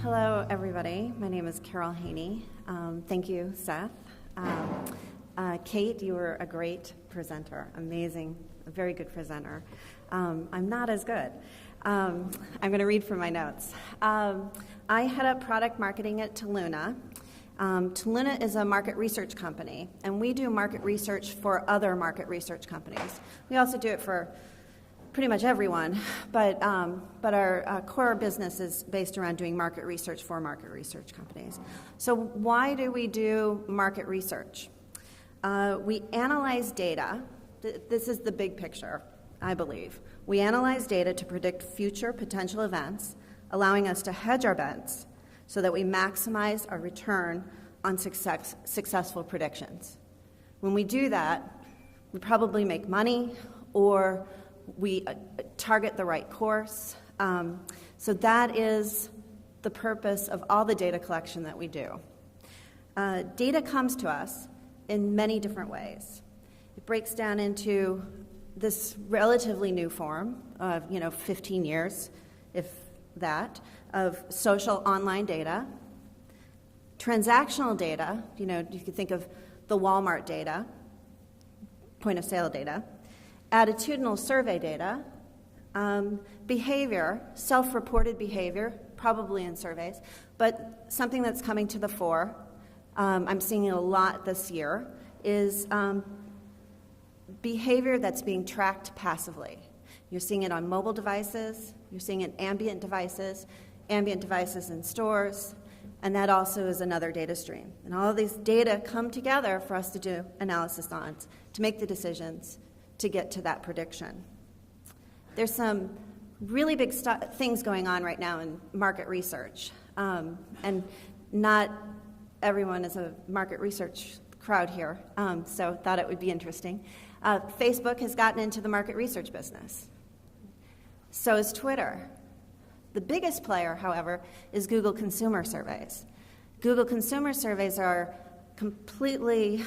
Hello, everybody. My name is Carol Haney. Thank you, Seth. Kate, you were a great presenter. Amazing, a very good presenter. I'm not as good. I'm going to read from my notes. I head up product marketing at Toluna. Toluna is a market research company, and we do market research for other market research companies. We also do it for pretty much everyone, but our core business is based around doing market research for market research companies. So why do we do market research? We analyze data. This is the big picture, I believe. We analyze data to predict future potential events, allowing us to hedge our bets so that we maximize our return on successful predictions. When we do that, we probably make money or we target the right course. So that is the purpose of all the data collection that we do. Data comes to us in many different ways. It breaks down into this relatively new form of 15 years, if that, of social online data, transactional data. You could think of the Walmart data, point of sale data, attitudinal survey data, behavior, self-reported behavior, probably in surveys, but something that's coming to the fore, I'm seeing it a lot this year, is behavior that's being tracked passively. You're seeing it on mobile devices, you're seeing it in ambient devices in stores, and that also is another data stream. And all of these data come together for us to do analysis on, to make the decisions, to get to that prediction. There's some really big things going on right now in market research, and not everyone is a market research crowd here, so thought it would be interesting. Facebook has gotten into the market research business. So is Twitter. The biggest player, however, is Google Consumer Surveys. Google Consumer Surveys are completely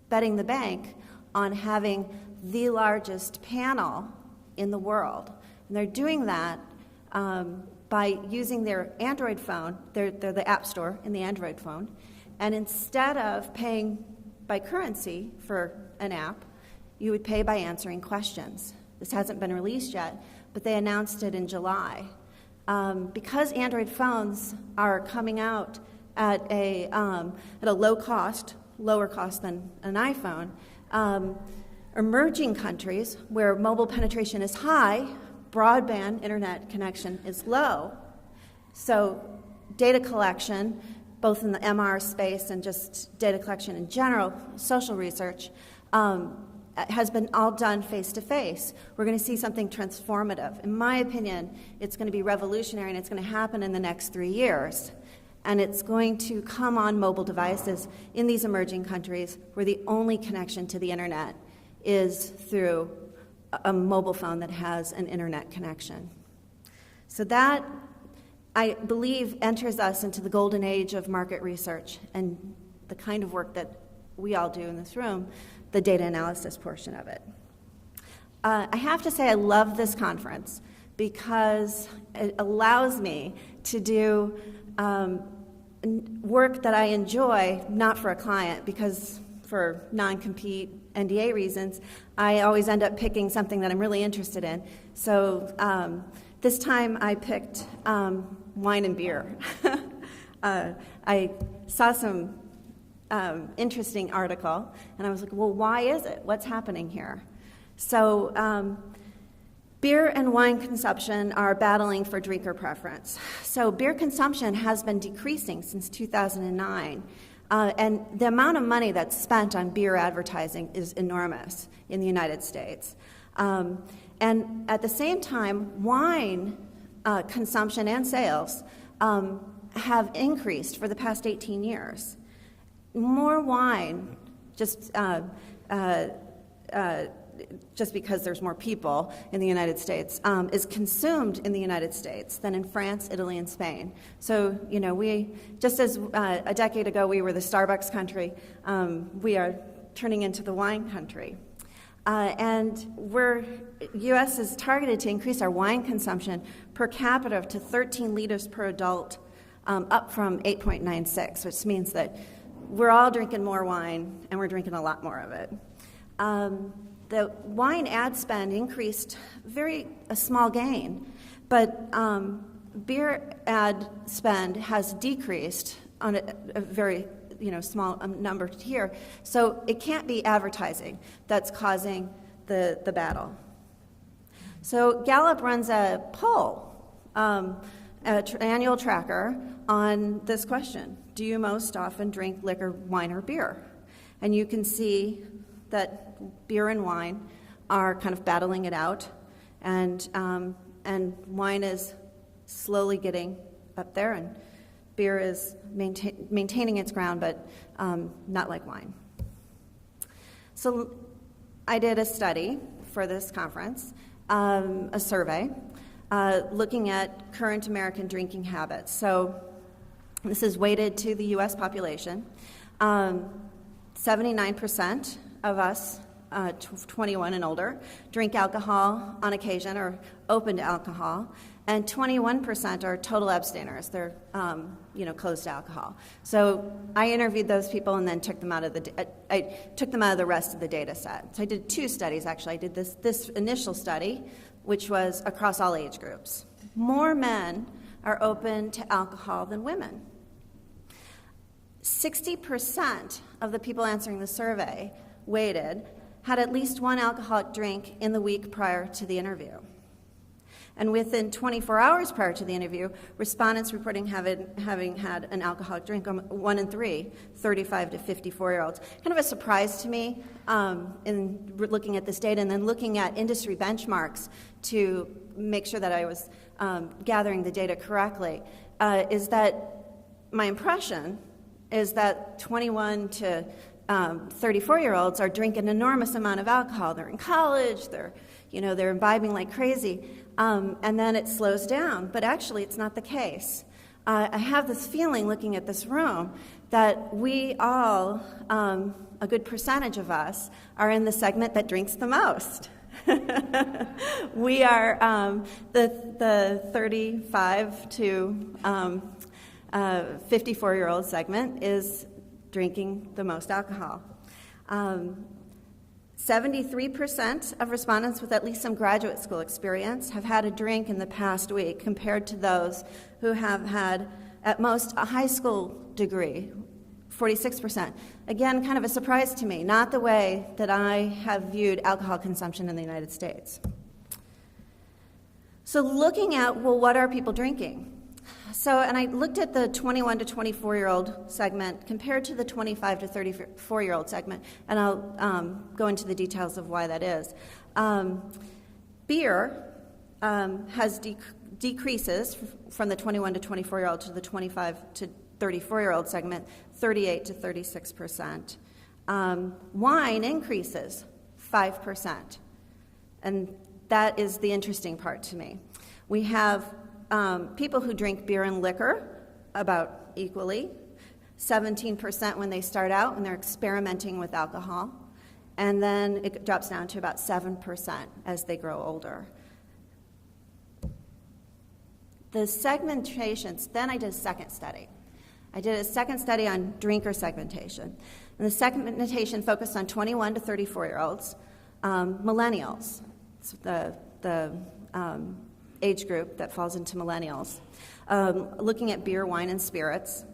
betting the bank on having the largest panel in the world. And they're doing that by using their Android phone, they're the App Store in the Android phone, and instead of paying by currency for an app, you would pay by answering questions. This hasn't been released yet, but they announced it in July. Because Android phones are coming out at a lower cost than an iPhone, emerging countries where mobile penetration is high, broadband internet connection is low. So data collection, both in the MR space and just data collection in general, social research, has been all done face-to-face. We're going to see something transformative. In my opinion, it's going to be revolutionary, and it's going to happen in the next 3 years. And it's going to come on mobile devices in these emerging countries where the only connection to the internet is through a mobile phone that has an internet connection. So that, I believe, enters us into the golden age of market research and the kind of work that we all do in this room, the data analysis portion of it. I have to say I love this conference because it allows me to do work that I enjoy, not for a client, because for non-compete NDA reasons, I always end up picking something that I'm really interested in. So this time I picked wine and beer. I saw some interesting article, and I was like, well, why is it? What's happening here? So beer and wine consumption are battling for drinker preference. So beer consumption has been decreasing since 2009, and the amount of money that's spent on beer advertising is enormous in the United States. And at the same time, wine consumption and sales have increased for the past 18 years. More wine, just because there's more people in the United States, is consumed in the United States than in France, Italy, and Spain. So, we, just as a decade ago we were the Starbucks country, we are turning into the wine country. And U.S. is targeted to increase our wine consumption per capita to 13 liters per adult, up from 8.96, which means that we're all drinking more wine, and we're drinking a lot more of it. The wine ad spend increased a small gain, but beer ad spend has decreased on a very small number here. So it can't be advertising that's causing the battle. So Gallup runs a poll, annual tracker on this question: do you most often drink liquor, wine, or beer? And you can see that beer and wine are kind of battling it out, and wine is slowly getting up there, and beer is maintaining its ground, but not like wine. So I did a study for this conference, a survey, looking at current American drinking habits. So this is weighted to the U.S. population. 79% of us, 21 and older, drink alcohol on occasion or open to alcohol, and 21% are total abstainers. They're, closed to alcohol. So I interviewed those people and then took them out of the rest of the data set. So I did two studies, actually. I did this initial study, which was across all age groups. More men are open to alcohol than women. 60% of the people answering the survey, weighted, had at least one alcoholic drink in the week prior to the interview. And within 24 hours prior to the interview, respondents reporting having had an alcoholic drink, 1 in 3, 35 to 54-year-olds. Kind of a surprise to me in looking at this data and then looking at industry benchmarks to make sure that I was gathering the data correctly, is that my impression is that 21 to 34-year-olds are drinking an enormous amount of alcohol. They're in college, they're imbibing like crazy, and then it slows down. But actually, it's not the case. I have this feeling looking at this room that we all, a good percentage of us, are in the segment that drinks the most. We are the 35 to 54-year-old segment is drinking the most alcohol. 73% of respondents with at least some graduate school experience have had a drink in the past week, compared to those who have had at most a high school degree, 46%. Again, kind of a surprise to me, not the way that I have viewed alcohol consumption in the United States. So looking at, what are people drinking? And I looked at the 21 to 24-year-old segment compared to the 25 to 34-year-old segment, and I'll go into the details of why that is. Beer has decreases from the 21 to 24-year-old to the 25 to 34-year-old segment, 38 to 36%. Wine increases 5%, and that is the interesting part to me. We have people who drink beer and liquor about equally, 17% when they start out, when they're experimenting with alcohol, and then it drops down to about 7% as they grow older. The segmentations, then I did a second study. I did a second study on drinker segmentation. And the segmentation focused on 21 to 34-year-olds, millennials, so the age group that falls into millennials, looking at beer, wine, and spirits.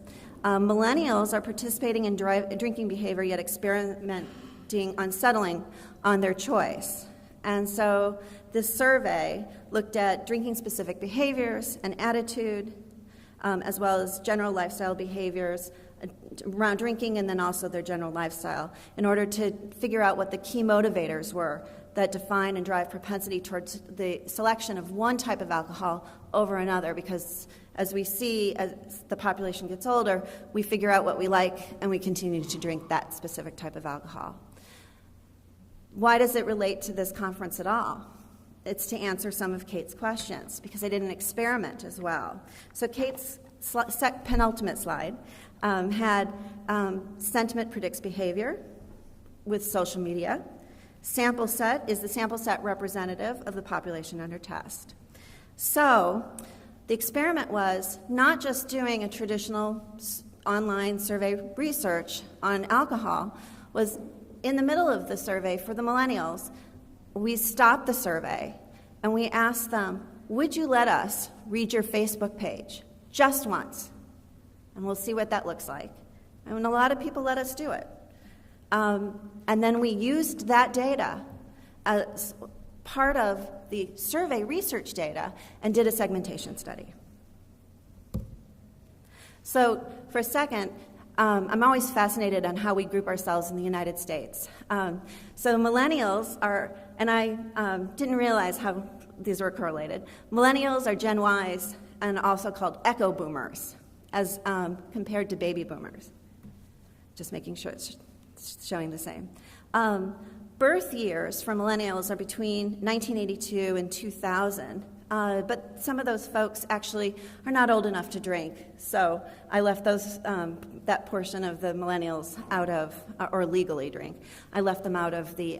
Millennials are participating in drinking behavior, yet experimenting on settling on their choice. And so this survey looked at drinking-specific behaviors and attitude, as well as general lifestyle behaviors around drinking, and then also their general lifestyle, in order to figure out what the key motivators were that define and drive propensity towards the selection of one type of alcohol over another, because as we see, as the population gets older, we figure out what we like and we continue to drink that specific type of alcohol. Why does it relate to this conference at all? It's to answer some of Kate's questions, because I did an experiment as well. So Kate's penultimate slide had sentiment predicts behavior with social media, Sample set is the sample set representative of the population under test. So the experiment was not just doing a traditional online survey research on alcohol, was in the middle of the survey for the millennials, we stopped the survey and we asked them, would you let us read your Facebook page just once? And we'll see what that looks like. And a lot of people let us do it. And then we used that data as part of the survey research data and did a segmentation study. So for a second, I'm always fascinated on how we group ourselves in the United States. So millennials are, and I didn't realize how these were correlated. Millennials are Gen Ys and also called echo boomers as compared to baby boomers. Just making sure it's showing the same. Birth years for millennials are between 1982 and 2000, but some of those folks actually are not old enough to drink, so I left those that portion of the millennials out of, or legally drink. I left them out of the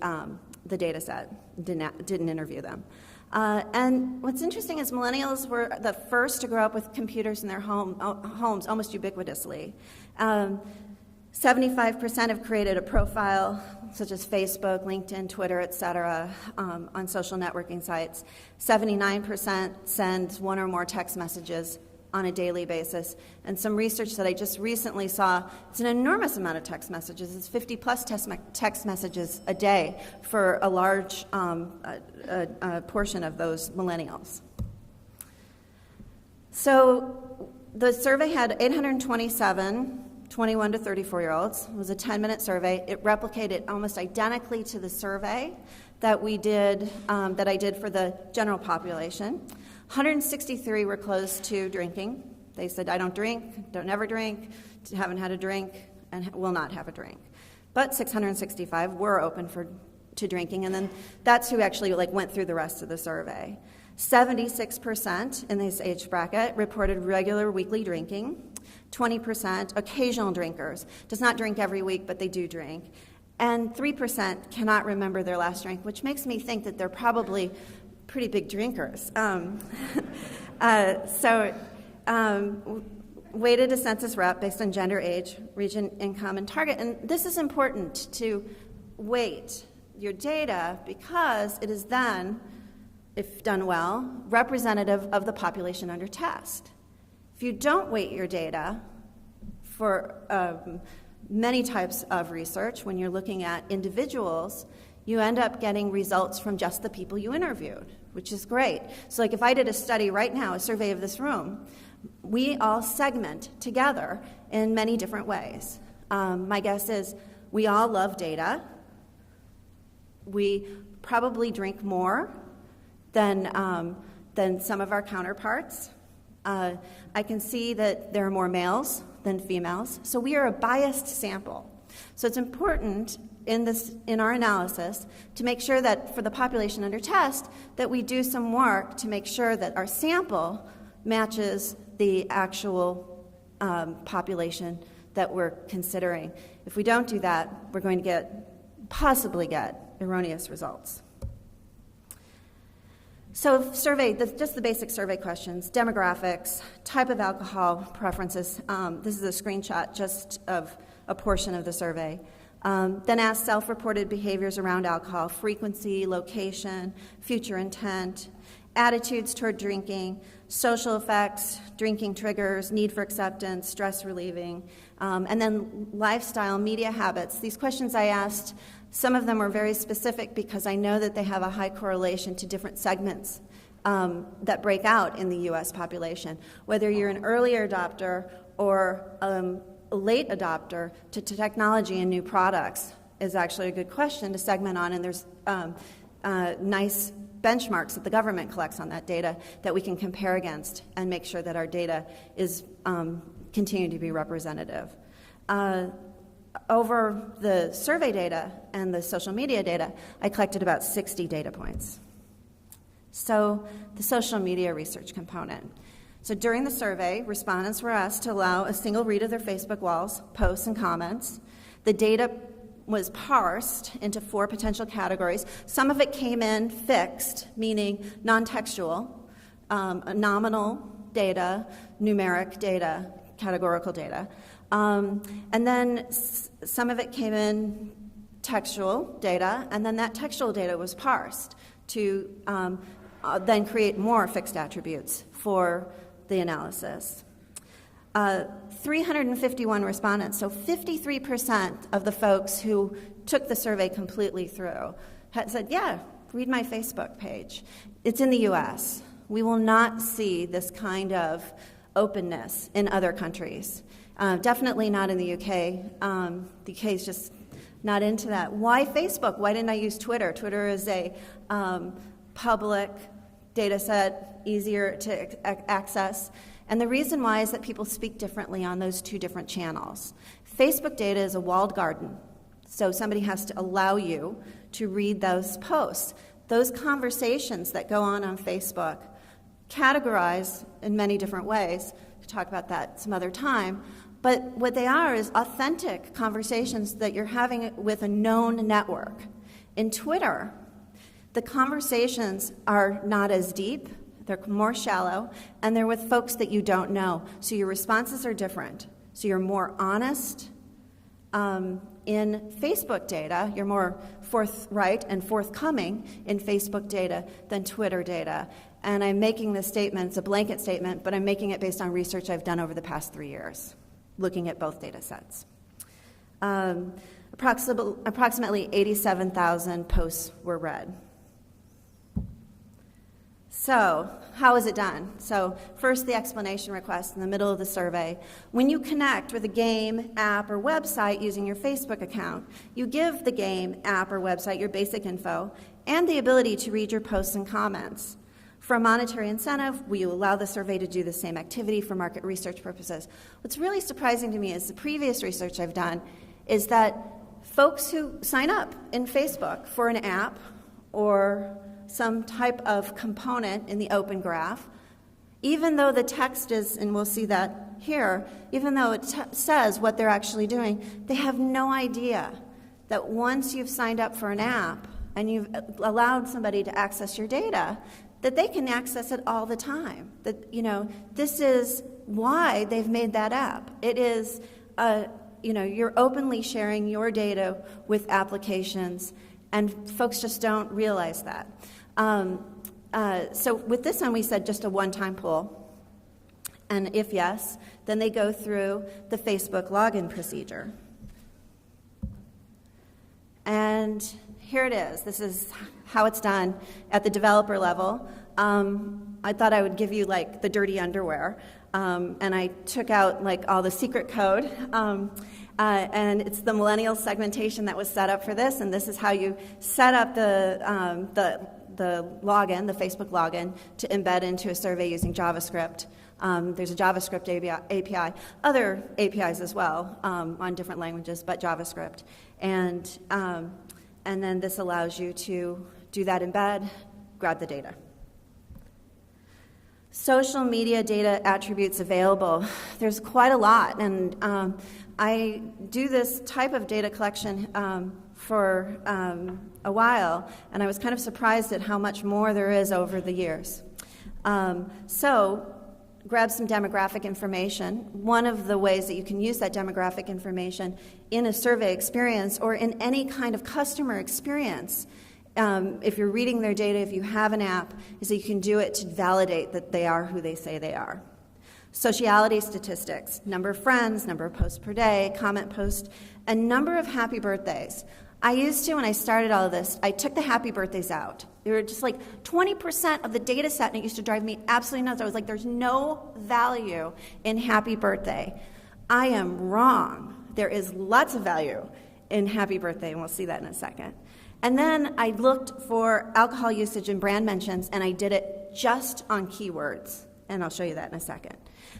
data set, didn't interview them. And what's interesting is millennials were the first to grow up with computers in their homes almost ubiquitously. 75% have created a profile, such as Facebook, LinkedIn, Twitter, et cetera, on social networking sites. 79% send one or more text messages on a daily basis. And some research that I just recently saw, it's an enormous amount of text messages. It's 50-plus text messages a day for a large portion of those millennials. So the survey had 827 21 to 34-year-olds. It was a 10-minute survey. It replicated almost identically to the survey that we did, that I did for the general population. 163 were close to drinking. They said, I don't drink, don't never drink, haven't had a drink, and will not have a drink. But 665 were open to drinking, and then that's who actually went through the rest of the survey. 76% in this age bracket reported regular weekly drinking. 20% occasional drinkers, does not drink every week, but they do drink. And 3% cannot remember their last drink, which makes me think that they're probably pretty big drinkers. Weighted a census rep based on gender, age, region, income, and target. And this is important to weight your data because it is then, if done well, representative of the population under test. If you don't weight your data for many types of research, when you're looking at individuals, you end up getting results from just the people you interviewed, which is great. So if I did a study right now, a survey of this room, we all segment together in many different ways. My guess is we all love data. We probably drink more than some of our counterparts. I can see that there are more males than females, so we are a biased sample. So it's important in our analysis to make sure that for the population under test that we do some work to make sure that our sample matches the actual population that we're considering. If we don't do that, we're going to possibly get erroneous results. So survey, just the basic survey questions, demographics, type of alcohol preferences. This is a screenshot just of a portion of the survey. Then ask self-reported behaviors around alcohol, frequency, location, future intent, attitudes toward drinking, social effects, drinking triggers, need for acceptance, stress relieving, and then lifestyle, media habits. These questions I asked, some of them are very specific because I know that they have a high correlation to different segments that break out in the U.S. population. Whether you're an early adopter or a late adopter to technology and new products is actually a good question to segment on, and there's nice benchmarks that the government collects on that data that we can compare against and make sure that our data is continuing to be representative. Over the survey data and the social media data, I collected about 60 data points. So the social media research component. So during the survey, respondents were asked to allow a single read of their Facebook walls, posts, and comments. The data was parsed into 4 potential categories. Some of it came in fixed, meaning non-textual, nominal data, numeric data, categorical data. And then some of it came in textual data, and then that textual data was parsed to then create more fixed attributes for the analysis. 351 respondents, so 53% of the folks who took the survey completely through had said, yeah, read my Facebook page. It's in the US. We will not see this kind of openness in other countries. Definitely not in the UK. The UK is just not into that. Why Facebook? Why didn't I use Twitter? Twitter is a public data set, easier to access. And the reason why is that people speak differently on those 2 different channels. Facebook data is a walled garden, so somebody has to allow you to read those posts. Those conversations that go on Facebook categorize in many different ways. We'll talk about that some other time. But what they are is authentic conversations that you're having with a known network. In Twitter, the conversations are not as deep. They're more shallow, and they're with folks that you don't know. So your responses are different. So you're more honest. In Facebook data, you're more forthright and forthcoming in Facebook data than Twitter data. And I'm making this statement, it's a blanket statement, but I'm making it based on research I've done over the past 3 years, looking at both data sets. Approximately 87,000 posts were read. So, how is it done? So, first, the explanation request in the middle of the survey. When you connect with a game, app, or website using your Facebook account, you give the game, app, or website your basic info and the ability to read your posts and comments. For a monetary incentive, will you allow the survey to do the same activity for market research purposes? What's really surprising to me is the previous research I've done is that folks who sign up in Facebook for an app or some type of component in the open graph, even though the text is, and we'll see that here, even though it says what they're actually doing, they have no idea that once you've signed up for an app and you've allowed somebody to access your data, that they can access it all the time. That, this is why they've made that app. It is, you're openly sharing your data with applications, and folks just don't realize that. So with this one, we said just a one-time pull. And if yes, then they go through the Facebook login procedure. And here it is. This is how it's done at the developer level. I thought I would give you the dirty underwear. And I took out all the secret code. And it's the millennial segmentation that was set up for this. And this is how you set up the login, the Facebook login, to embed into a survey using JavaScript. There's a JavaScript API, other APIs as well on different languages, but JavaScript. And then this allows you to do that embed, grab the data. Social media data attributes available. There's quite a lot, and I do this type of data collection for a while, and I was kind of surprised at how much more there is over the years. So grab some demographic information. One of the ways that you can use that demographic information in a survey experience or in any kind of customer experience, if you're reading their data, if you have an app, is that you can do it to validate that they are who they say they are. Sociality statistics, number of friends, number of posts per day, comment post, and number of happy birthdays. I used to, when I started all of this, I took the happy birthdays out. They were just 20% of the data set, and it used to drive me absolutely nuts. I was like, there's no value in happy birthday. I am wrong. There is lots of value in happy birthday, and we'll see that in a second. And then I looked for alcohol usage and brand mentions, and I did it just on keywords, and I'll show you that in a second.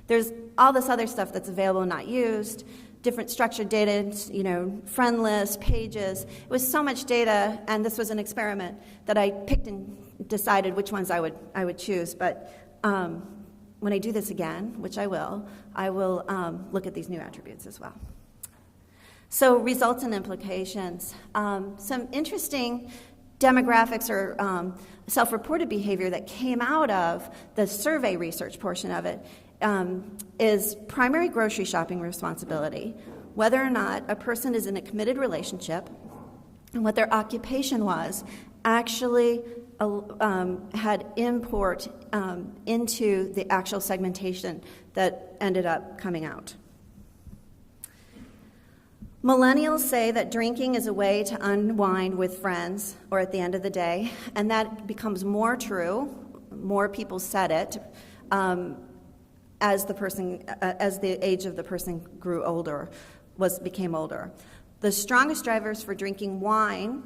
There's all this other stuff that's available and not used, different structured data, friend lists, pages. It was so much data, and this was an experiment that I picked and decided which ones I would choose. But when I do this again, which I will look at these new attributes as well. So results and implications. Some interesting demographics or self-reported behavior that came out of the survey research portion of it is primary grocery shopping responsibility, whether or not a person is in a committed relationship, and what their occupation was, actually had import into the actual segmentation that ended up coming out. Millennials say that drinking is a way to unwind with friends or at the end of the day, and that becomes more true. More people said it as the age of the person grew older, became older. The strongest drivers for drinking wine,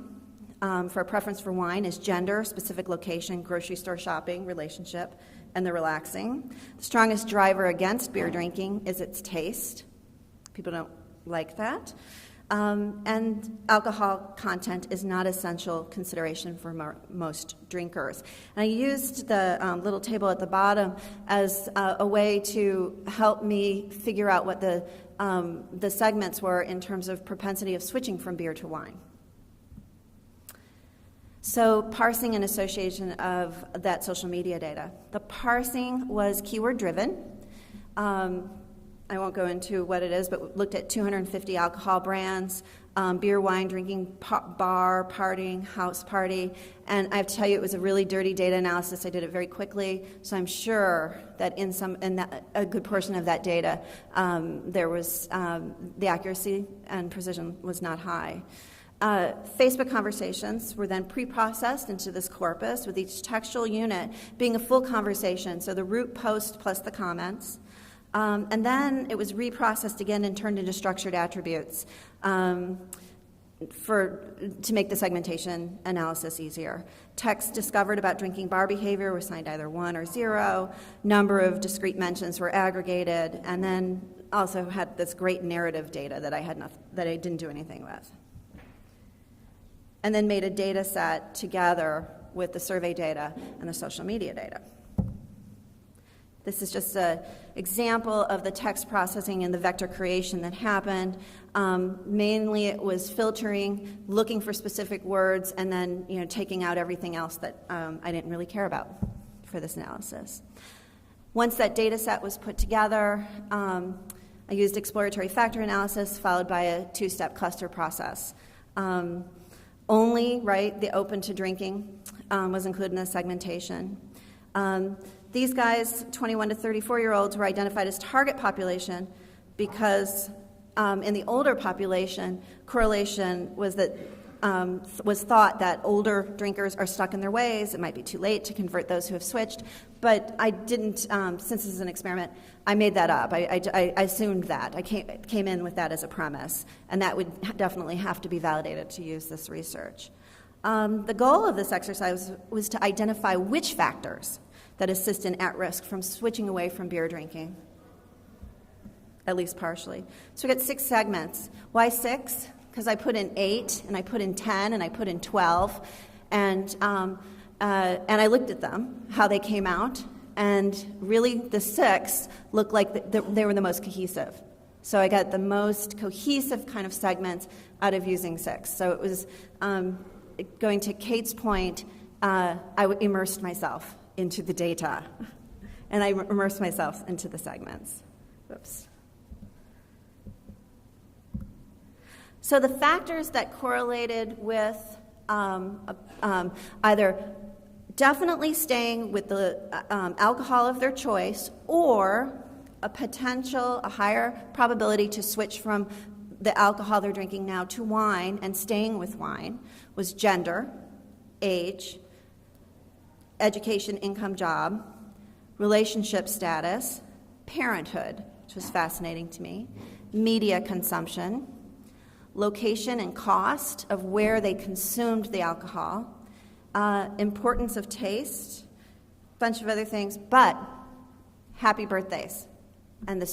for a preference for wine, is gender, specific location, grocery store shopping, relationship, and the relaxing. The strongest driver against beer drinking is its taste. People don't like that. And alcohol content is not essential consideration for most drinkers. And I used the little table at the bottom as a way to help me figure out what the segments were in terms of propensity of switching from beer to wine. So parsing and association of that social media data. The parsing was keyword driven. I won't go into what it is, but looked at 250 alcohol brands, beer, wine, drinking, bar, partying, house party, and I have to tell you, it was a really dirty data analysis. I did it very quickly, so I'm sure that a good portion of that data, there was the accuracy and precision was not high. Facebook conversations were then pre-processed into this corpus, with each textual unit being a full conversation, so the root post plus the comments. And then it was reprocessed again and turned into structured attributes to make the segmentation analysis easier. Text discovered about drinking bar behavior were assigned either 1 or 0. Number of discrete mentions were aggregated, and then also had this great narrative data that I didn't do anything with. And then made a data set together with the survey data and the social media data. This is just an example of the text processing and the vector creation that happened. Mainly it was filtering, looking for specific words, and then taking out everything else that I didn't really care about for this analysis. Once that data set was put together, I used exploratory factor analysis followed by a 2-step cluster process. Only, the open to drinking was included in the segmentation. These guys, 21 to 34-year-olds, were identified as target population because in the older population, correlation was thought that older drinkers are stuck in their ways. It might be too late to convert those who have switched. But I didn't, since this is an experiment, I made that up. I assumed that. I came in with that as a premise, and that would definitely have to be validated to use this research. The goal of this exercise was to identify which factors that assist in at-risk from switching away from beer drinking, at least partially. So we got 6 segments. Why 6? Because I put in 8, and I put in 10, and I put in 12, and I looked at them, how they came out, and really the 6 looked like they were the most cohesive. So I got the most cohesive kind of segments out of using 6. So it was, going to Kate's point, I immersed myself into the data, and I immersed myself into the segments. Whoops. So the factors that correlated with either definitely staying with the alcohol of their choice or a higher probability to switch from the alcohol they're drinking now to wine and staying with wine was gender, age, education, income, job, relationship status, parenthood, which was fascinating to me, media consumption, location and cost of where they consumed the alcohol, importance of taste, a bunch of other things, but happy birthdays and the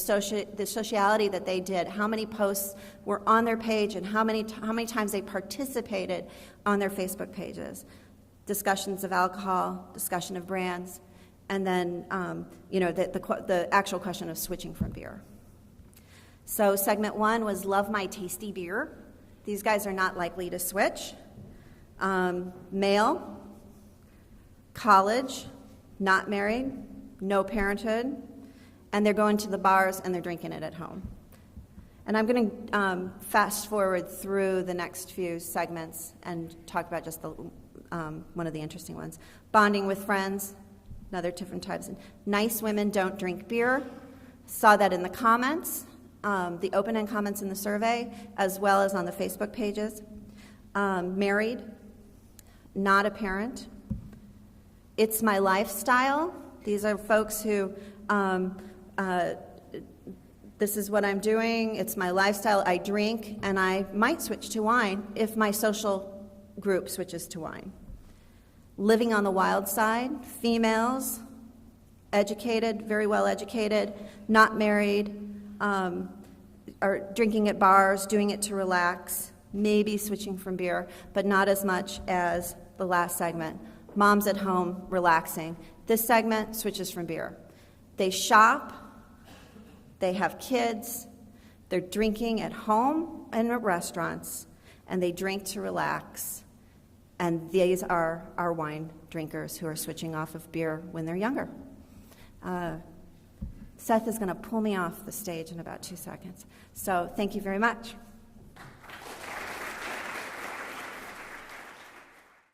sociality that they did, how many posts were on their page and how many times they participated on their Facebook pages. Discussions of alcohol, discussion of brands, and then the actual question of switching from beer. So segment 1 was Love My Tasty Beer. These guys are not likely to switch. Male, college, not married, no parenthood, and they're going to the bars and they're drinking it at home. And I'm going to fast forward through the next few segments and talk about just the one of the interesting ones. Bonding with friends, another different types. Nice women don't drink beer. Saw that in the comments, the open-end comments in the survey, as well as on the Facebook pages. Married, not a parent. It's my lifestyle. These are folks who, this is what I'm doing. It's my lifestyle. I drink, and I might switch to wine if my social group switches to wine. Living on the wild side, females, educated, very well educated, not married, are drinking at bars, doing it to relax, maybe switching from beer, but not as much as the last segment. Moms at home, relaxing. This segment switches from beer. They shop, they have kids, they're drinking at home and at restaurants, and they drink to relax. And these are our wine drinkers who are switching off of beer when they're younger. Seth is going to pull me off the stage in about 2 seconds. So thank you very much.